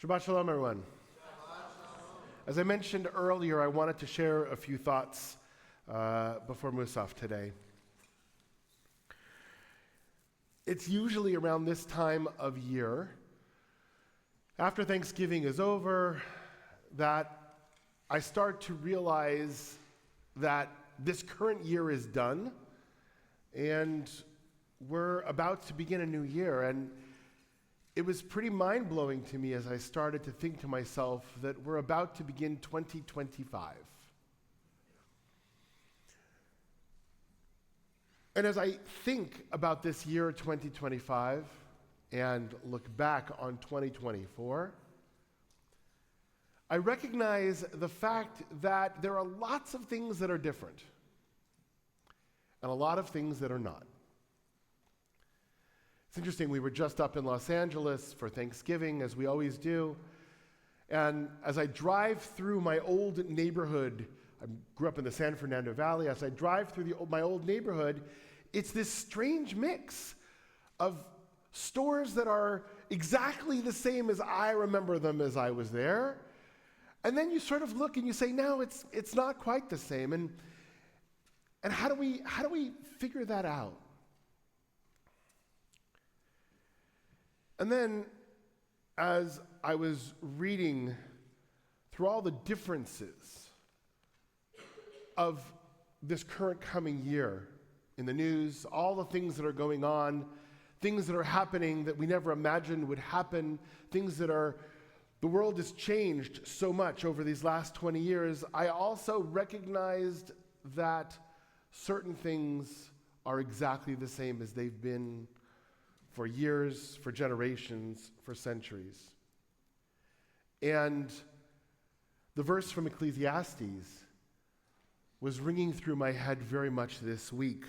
Shabbat Shalom, everyone. As I mentioned earlier, I wanted to share a few thoughts before Musaf today. It's usually around this time of year, after Thanksgiving is over, that I start to realize that this current year is done and we're about to begin a new year. And it was pretty mind-blowing to me as I started to think to myself that we're about to begin 2025. And as I think about this year 2025 and look back on 2024, I recognize the fact that there are lots of things that are different and a lot of things that are not. It's interesting, we were just up in Los Angeles for Thanksgiving, as we always do, and as I drive through my old neighborhood, I grew up in the San Fernando Valley, as I drive through my old neighborhood, it's this strange mix of stores that are exactly the same as I remember them as I was there, and then you sort of look and you say, no, it's not quite the same, and how do we figure that out? And then, as I was reading through all the differences of this current coming year in the news, all the things that are going on, things that are happening that we never imagined would happen, the world has changed so much over these last 20 years, I also recognized that certain things are exactly the same as they've been for years, for generations, for centuries. And the verse from Ecclesiastes was ringing through my head very much this week.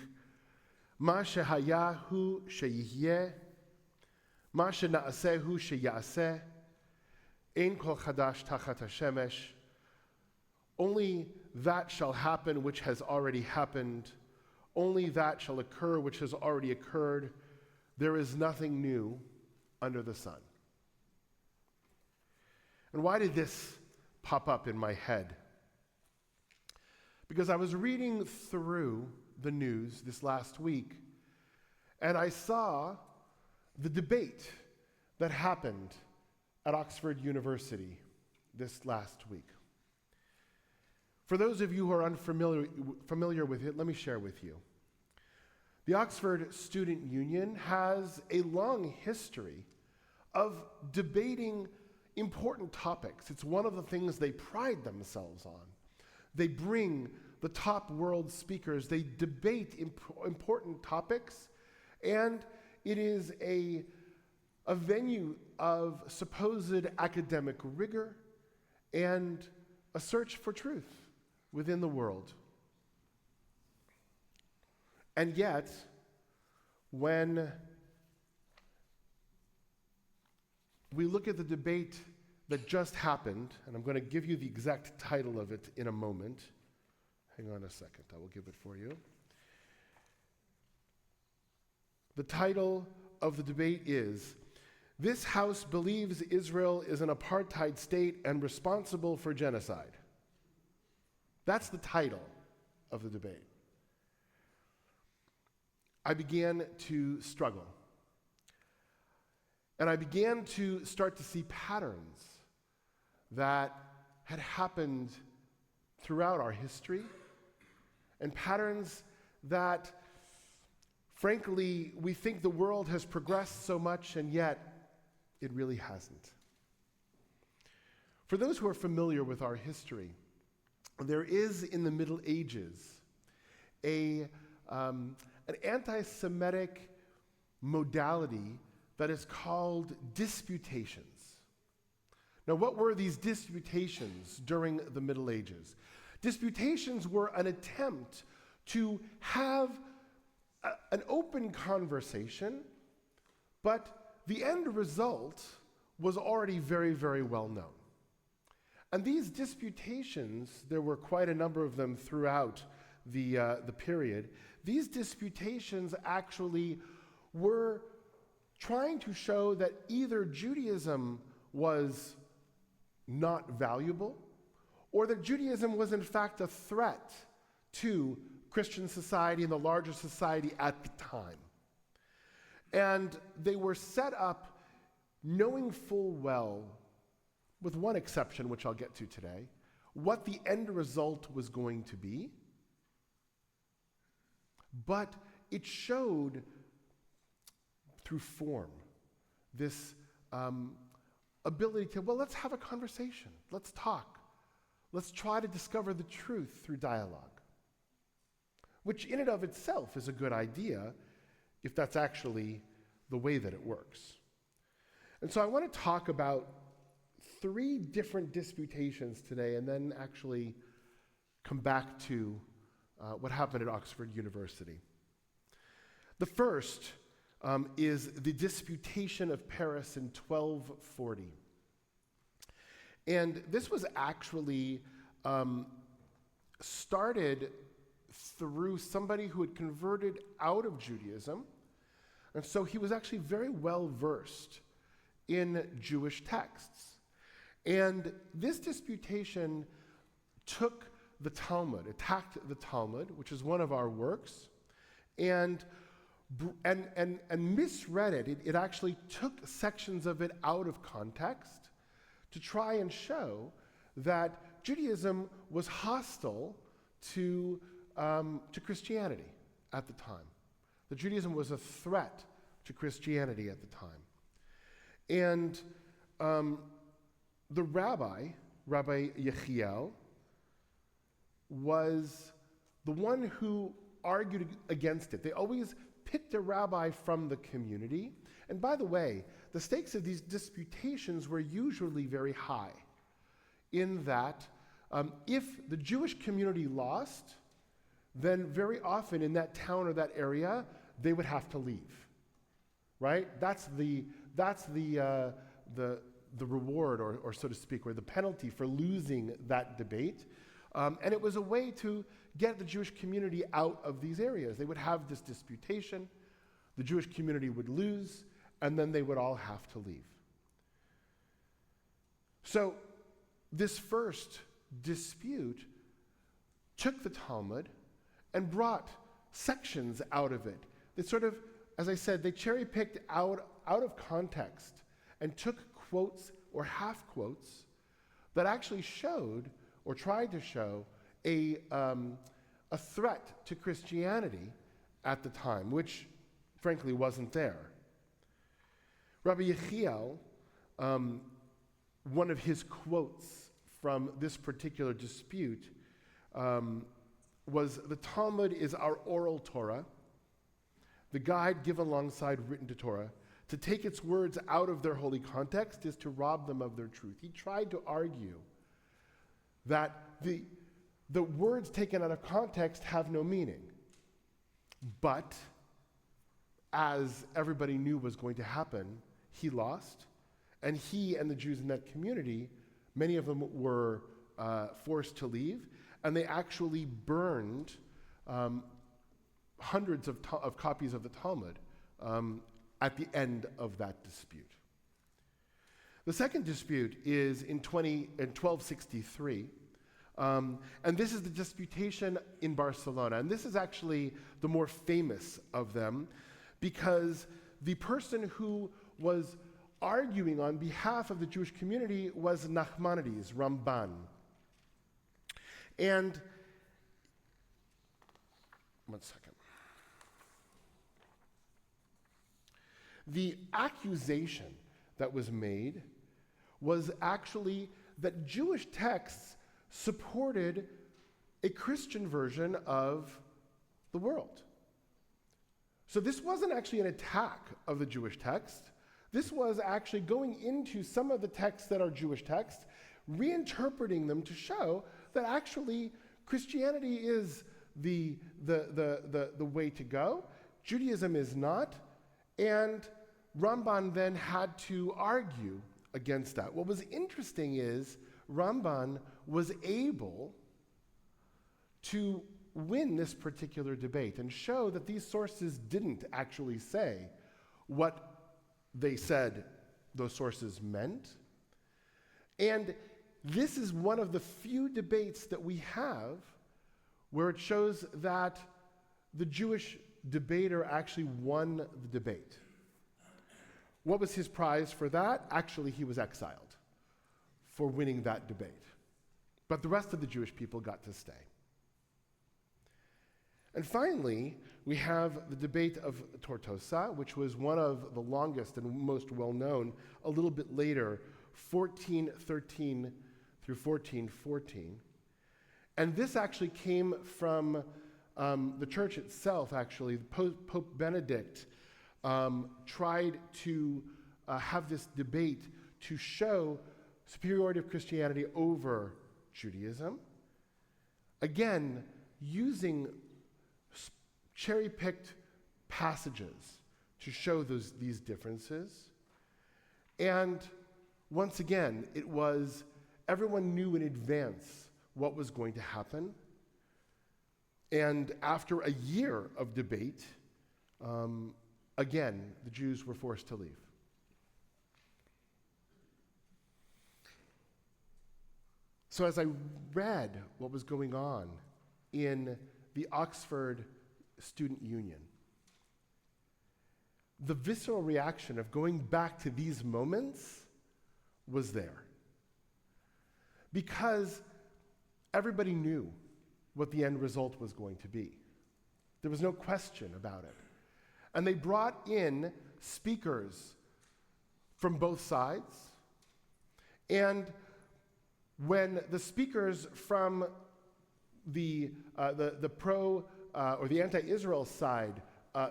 Ma shehaya hu sheyihyeh, ma shena'aseh hu sheyaseh, ein kol chadash tachat hashemesh. Only that shall happen which has already happened. Only that shall occur which has already occurred. There is nothing new under the sun. And why did this pop up in my head? Because I was reading through the news this last week, and I saw the debate that happened at Oxford University this last week. For those of you who are unfamiliar with it, let me share with you. The Oxford Student Union has a long history of debating important topics. It's one of the things they pride themselves on. They bring the top world speakers, they debate important topics, and it is a venue of supposed academic rigor and a search for truth within the world. And yet, when we look at the debate that just happened, and I'm going to give you the exact title of it in a moment. Hang on a second, I will give it for you. The title of the debate is, "This House Believes Israel is an Apartheid State and Responsible for Genocide." That's the title of the debate. I began to struggle. And I began to start to see patterns that had happened throughout our history, and patterns that, frankly, we think the world has progressed so much, and yet it really hasn't. For those who are familiar with our history, there is in the Middle Ages an anti-Semitic modality that is called disputations. Now, what were these disputations during the Middle Ages? Disputations were an attempt to have an open conversation, but the end result was already very, very well known. And these disputations, there were quite a number of them throughout the period. These disputations actually were trying to show that either Judaism was not valuable, or that Judaism was in fact a threat to Christian society and the larger society at the time. And they were set up knowing full well, with one exception, which I'll get to today, what the end result was going to be. But it showed through form this ability to, well, let's have a conversation. Let's talk. Let's try to discover the truth through dialogue, which in and of itself is a good idea if that's actually the way that it works. And so I want to talk about 3 different disputations today and then actually come back to what happened at Oxford University. The first is the Disputation of Paris in 1240. And this was actually started through somebody who had converted out of Judaism. And so he was actually very well versed in Jewish texts. And this disputation took the Talmud, attacked the Talmud, which is one of our works, and misread it. It actually took sections of it out of context to try and show that Judaism was hostile to Christianity at the time. That Judaism was a threat to Christianity at the time. And the Rabbi Yechiel, was the one who argued against it. They always picked a rabbi from the community. And by the way, the stakes of these disputations were usually very high, in that if the Jewish community lost, then very often in that town or that area, they would have to leave, right? That's the reward, or so to speak, or the penalty for losing that debate. And it was a way to get the Jewish community out of these areas. They would have this disputation, the Jewish community would lose, and then they would all have to leave. So this first dispute took the Talmud and brought sections out of it. They sort of, as I said, they cherry-picked out of context and took quotes or half quotes that actually showed or tried to show a threat to Christianity at the time, which frankly wasn't there. Rabbi Yechiel, one of his quotes from this particular dispute was, "The Talmud is our oral Torah, the guide given alongside written to Torah. To take its words out of their holy context is to rob them of their truth." He tried to argue that the words taken out of context have no meaning. But, as everybody knew was going to happen, he lost, and he and the Jews in that community, many of them were forced to leave, and they actually burned hundreds of copies of the Talmud at the end of that dispute. The second dispute is in 1263, and this is the disputation in Barcelona. And this is actually the more famous of them, because the person who was arguing on behalf of the Jewish community was Nachmanides, Ramban. And, one second. The accusation that was made was actually that Jewish texts supported a Christian version of the world. So this wasn't actually an attack of the Jewish text. This was actually going into some of the texts that are Jewish texts, reinterpreting them to show that actually Christianity is the way to go. Judaism is not. And Ramban then had to argue against that. What was interesting is Ramban was able to win this particular debate and show that these sources didn't actually say what they said those sources meant. And this is one of the few debates that we have where it shows that the Jewish debater actually won the debate. What was his prize for that? Actually, he was exiled for winning that debate. But the rest of the Jewish people got to stay. And finally, we have the debate of Tortosa, which was one of the longest and most well-known, a little bit later, 1413 through 1414. And this actually came from the church itself, actually. Pope Benedict tried to have this debate to show superiority of Christianity over Judaism. Again, using cherry-picked passages to show these differences. And once again, it was everyone knew in advance what was going to happen. And after a year of debate, again, the Jews were forced to leave. So as I read what was going on in the Oxford Student Union, the visceral reaction of going back to these moments was there. Because everybody knew what the end result was going to be. There was no question about it. And they brought in speakers from both sides. And when the speakers from the pro or the anti-Israel side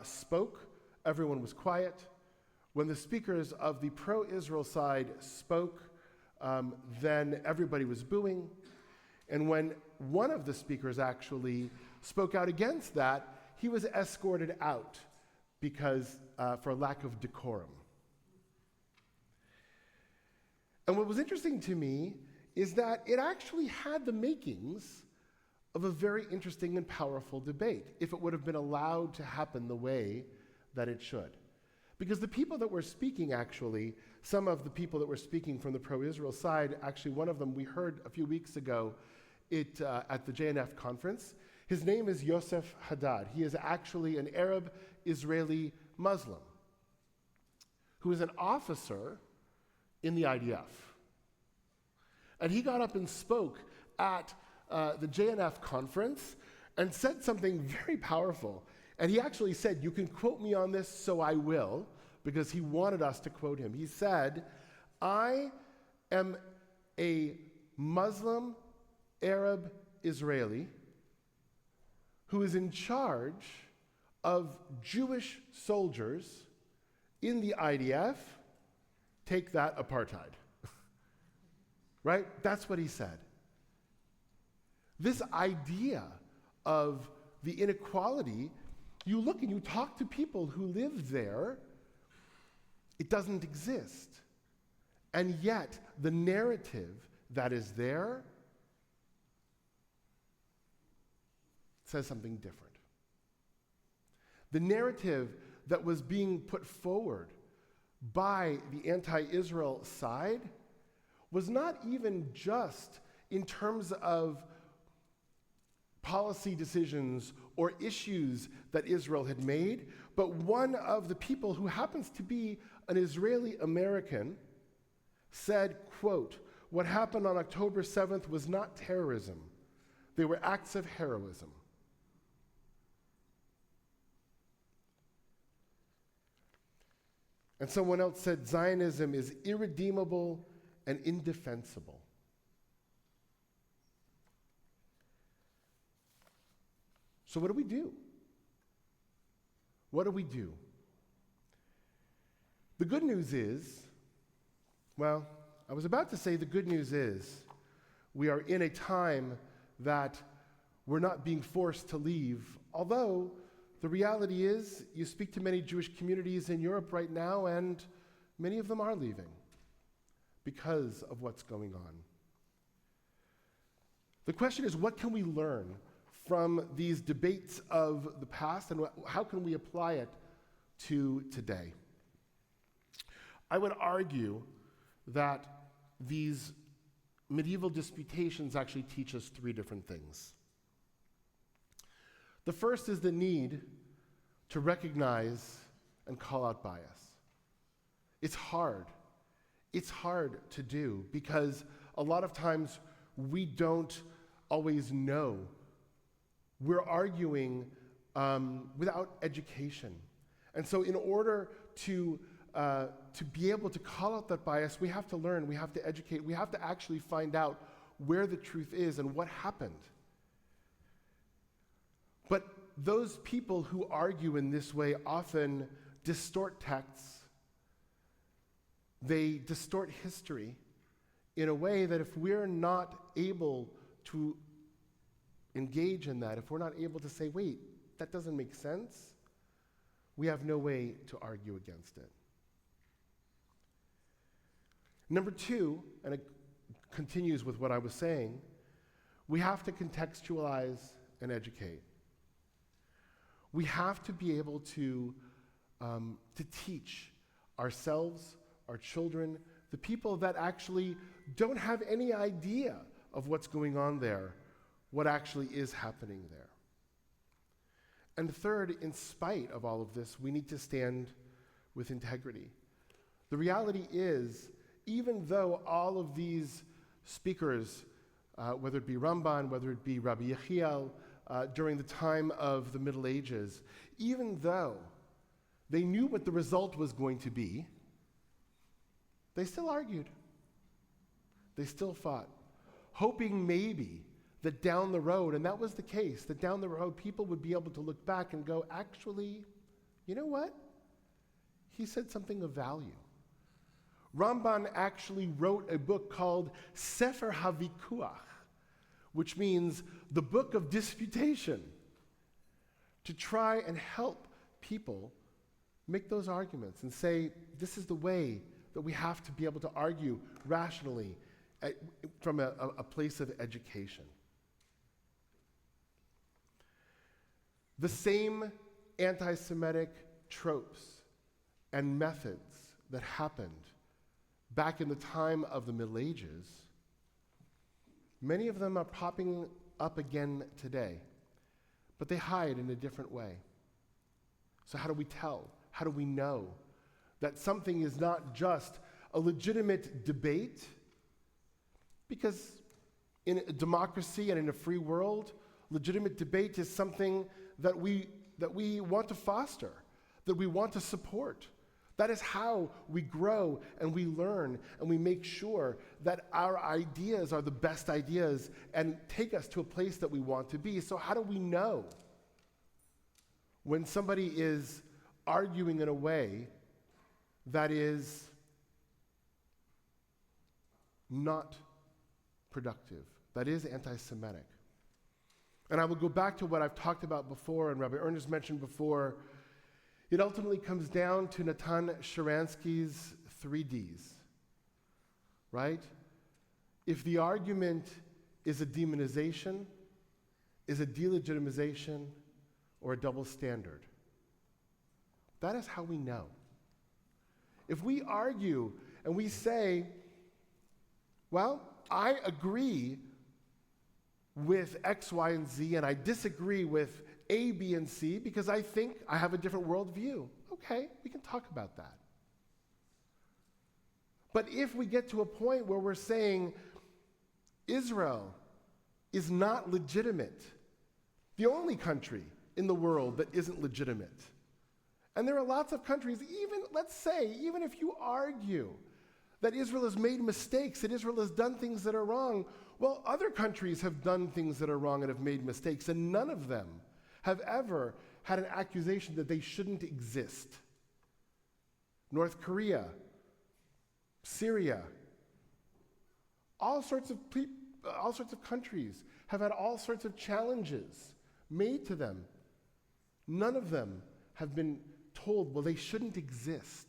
spoke, everyone was quiet. When the speakers of the pro-Israel side spoke, then everybody was booing. And when one of the speakers actually spoke out against that, he was escorted out because for lack of decorum. And what was interesting to me is that it actually had the makings of a very interesting and powerful debate if it would have been allowed to happen the way that it should. Because the people that were speaking, actually, some of the people that were speaking from the pro-Israel side, actually one of them we heard a few weeks ago at the JNF conference. His name is Yosef Haddad. He is actually an Arab Israeli Muslim who is an officer in the IDF. And he got up and spoke at the JNF conference and said something very powerful. And he actually said, "You can quote me on this, so I will," because he wanted us to quote him. He said, "I am a Muslim Arab Israeli who is in charge of Jewish soldiers in the IDF. Take that, apartheid." Right? That's what he said. This idea of the inequality, you look and you talk to people who live there, it doesn't exist. And yet, the narrative that is there says something different. The narrative that was being put forward by the anti-Israel side was not even just in terms of policy decisions or issues that Israel had made, but one of the people who happens to be an Israeli American said, quote, "What happened on October 7th was not terrorism. They were acts of heroism." And someone else said, "Zionism is irredeemable and indefensible." So what do we do? What do we do? The good news is, well, I was about to say the good news is we are in a time that we're not being forced to leave, although the reality is you speak to many Jewish communities in Europe right now, and many of them are leaving because of what's going on. The question is, what can we learn from these debates of the past, and how can we apply it to today? I would argue that these medieval disputations actually teach us three different things. The first is the need to recognize and call out bias. It's hard. It's hard to do because a lot of times we don't always know. We're arguing without education. And so in order to be able to call out that bias, we have to learn, we have to educate, we have to actually find out where the truth is and what happened. But those people who argue in this way often distort texts. They distort history in a way that if we're not able to engage in that, if we're not able to say, wait, that doesn't make sense, we have no way to argue against it. Number two, and it continues with what I was saying, we have to contextualize and educate. We have to be able to teach ourselves, our children, the people that actually don't have any idea of what's going on there, what actually is happening there. And third, in spite of all of this, we need to stand with integrity. The reality is, even though all of these speakers, whether it be Ramban, whether it be Rabbi Yechiel, during the time of the Middle Ages, even though they knew what the result was going to be, they still argued. They still fought, hoping maybe that down the road, and that was the case, that down the road people would be able to look back and go, actually, you know what? He said something of value. Ramban actually wrote a book called Sefer HaVikuach, which means the book of disputation, to try and help people make those arguments and say, this is the way that we have to be able to argue rationally from a place of education. The same anti-Semitic tropes and methods that happened back in the time of the Middle Ages, many of them are popping up again today, but they hide in a different way. So how do we tell? How do we know that something is not just a legitimate debate? Because in a democracy and in a free world, legitimate debate is something that we want to foster, that we want to support. That is how we grow and we learn and we make sure that our ideas are the best ideas and take us to a place that we want to be. So how do we know when somebody is arguing in a way that is not productive, that is anti-Semitic? And I will go back to what I've talked about before and Rabbi Ernest mentioned before. It ultimately comes down to Natan Sharansky's 3 Ds, right? If the argument is a demonization, is a delegitimization, or a double standard, that is how we know. If we argue and we say, well, I agree with X, Y, and Z, and I disagree with A, B, and C because I think I have a different worldview. Okay, we can talk about that. But if we get to a point where we're saying Israel is not legitimate, the only country in the world that isn't legitimate, and there are lots of countries, even, let's say, even if you argue that Israel has made mistakes, that Israel has done things that are wrong, well, other countries have done things that are wrong and have made mistakes, and none of them have ever had an accusation that they shouldn't exist. North Korea, Syria, all sorts of countries have had all sorts of challenges made to them. None of them have been told, well, they shouldn't exist.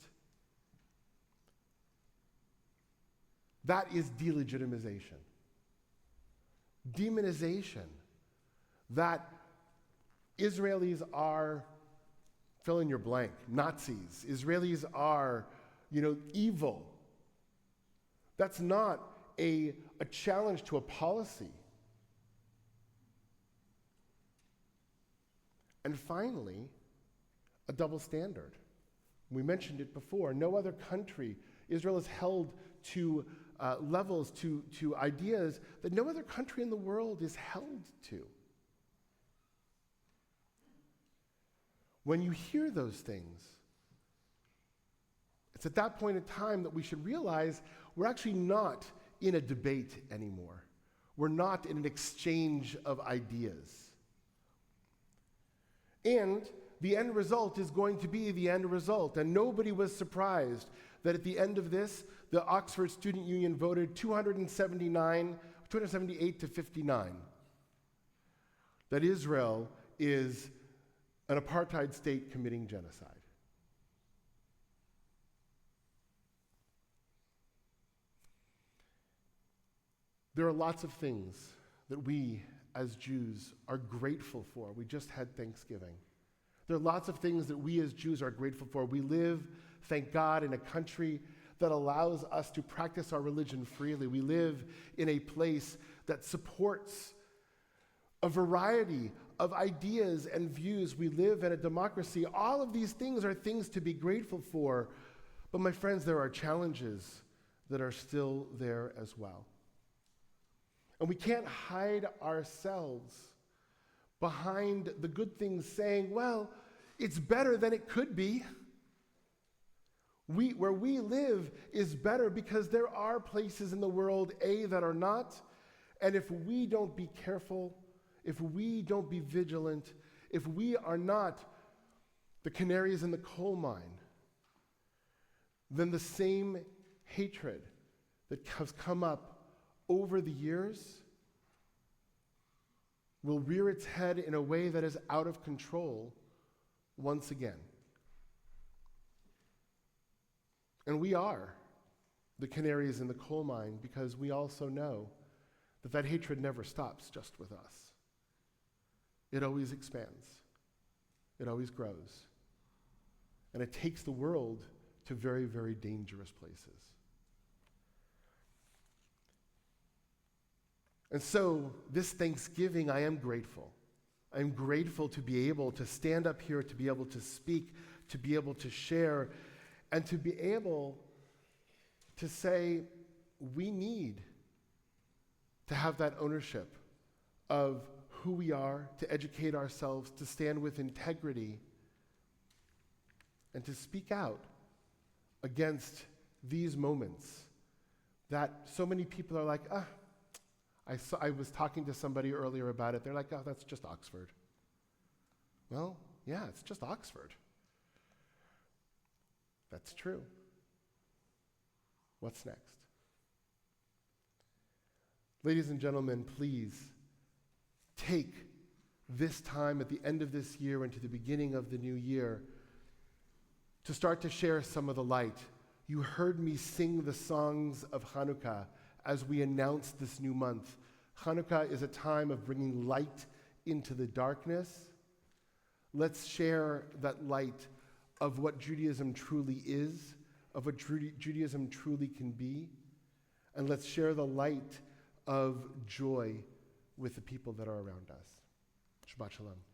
That is delegitimization. Demonization. That Israelis are, fill in your blank, Nazis. Israelis are, evil. That's not a challenge to a policy. And finally, a double standard. We mentioned it before. No other country, Israel is held to levels, to ideas that no other country in the world is held to. When you hear those things, it's at that point in time that we should realize we're actually not in a debate anymore. We're not in an exchange of ideas. And the end result is going to be the end result. And nobody was surprised that at the end of this, the Oxford Student Union voted 278 to 59. That Israel is an apartheid state committing genocide. There are lots of things that we as Jews are grateful for. We just had Thanksgiving. There are lots of things that we as Jews are grateful for. We live, thank God, in a country that allows us to practice our religion freely. We live in a place that supports a variety of ideas and views. We live in a democracy. All of these things are things to be grateful for. But my friends, there are challenges that are still there as well. And we can't hide ourselves behind the good things saying, well, it's better than it could be. Where we live is better because there are places in the world, that are not. And if we don't be careful, if we don't be vigilant, if we are not the canaries in the coal mine, then the same hatred that has come up over the years will rear its head in a way that is out of control once again. And we are the canaries in the coal mine because we also know that hatred never stops just with us. It always expands. It always grows. And it takes the world to very, very dangerous places. And so, this Thanksgiving, I am grateful. I'm grateful to be able to stand up here, to be able to speak, to be able to share, and to be able to say, we need to have that ownership of who we are, to educate ourselves, to stand with integrity, and to speak out against these moments that so many people are like, I was talking to somebody earlier about it. They're like, oh, that's just Oxford. Well, yeah, it's just Oxford. That's true. What's next? Ladies and gentlemen, please take this time at the end of this year into the beginning of the new year to start to share some of the light. You heard me sing the songs of Hanukkah as we announced this new month. Hanukkah is a time of bringing light into the darkness. Let's share that light of what Judaism truly is, of what Judaism truly can be, and let's share the light of joy with the people that are around us. Shabbat Shalom.